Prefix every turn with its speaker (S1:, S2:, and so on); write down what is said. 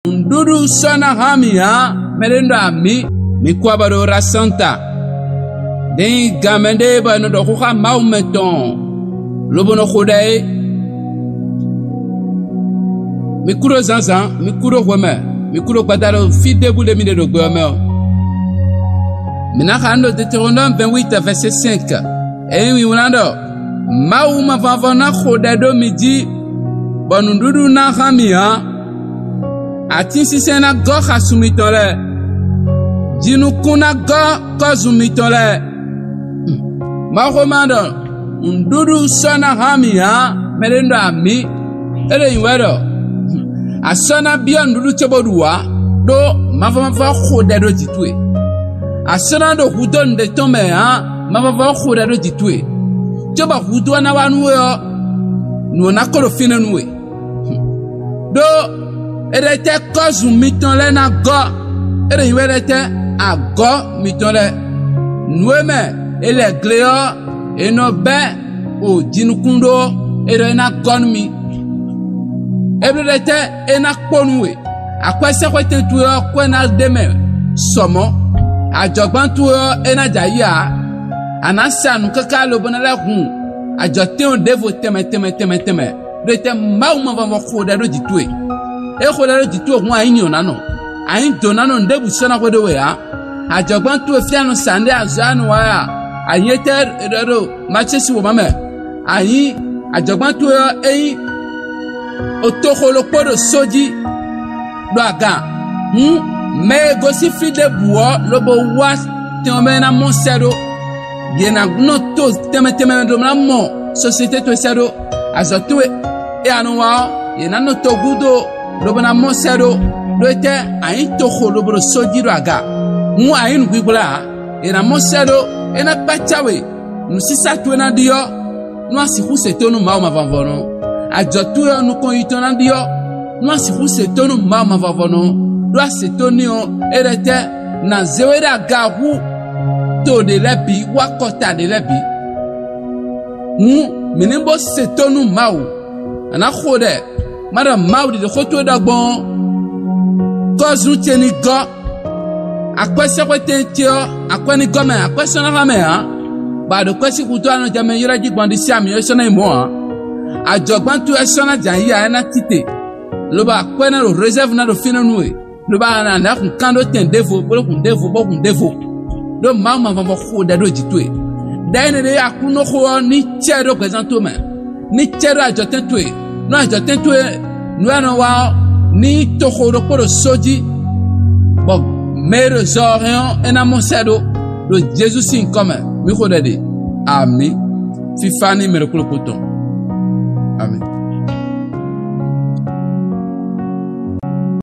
S1: Ndudu sana hamia merendo ami mikwabaro rasanta den gamende ba no do kha maumeton lobono khodai mikuro zanzan mikuro weme mikuro badaro fidebu le mine do gome minaka ando Deutéronome 28 verset 5 et oui wonando mauma vavana khodai do midi bonundudu na hamia ati sisena go khasumitole jinu kuna go kozumitole makomando ndudu sana hamia merendo ami ele yiwero asana bia ndudu cheboduwa do mavava khode do ditwe asana do hudon de tome ha mavava khode do ditwe choba hudwa na wanu yo no nakolo finenwe do erete kozu mitole na go ere yiwerete ago mitole nueme ele gleo enobe o jinukundo ere na gonmi ebrete ena kponuwe akwese kwete tuyo kwena deme somo ajogban tuyo ena jaya anasanu kaka lobonala hun ajote on devo teme rete mauma vamo khoda do ditwe e khoda do ditwe hun ayin onano ayin donano ndebu sona kwedo we ha ajogban tuyo fianu sande azanu wa ayeter erero machesi wo mame ayin ajogban tuyo eyin otokolo podo soji do aga me gosi fide buo lobo was temena monsedo yena gnoto teme do mo société to sedo azotwe e anwa yena no togudo lobo na monsedo do ete ayin tokolo podo soji do aga ayin gbigbola yena monsedo ena pachawe nusisa to na dio no asiku setonu ma vavono ajotu yo nukon itona dio no asiku setonu ma vavono do asetonio erete na zewera gahu to de lebi wakota de lebi minimbo setonu mau ana khode mara mau de khoto dagbon kozu teni go akwese kwete tio akwani gome akwese na rame ha ba do kwesi kuto anu jame yira jigbon di siami yo sona imo ajogban tu esona janya na tite lo ba kwena ro reserve na do finanue lo ba na kun kando ten devo bo kun devo do mama va khoda do jitwe daine de akuno kho ni chero présentoma ni chero ajoten tue no ajoten tue no ano wa ni to khoro poro soji bo mero zorion enamosedo do Jesus sin comme mi khodade ami fifani mero kulo potom amen.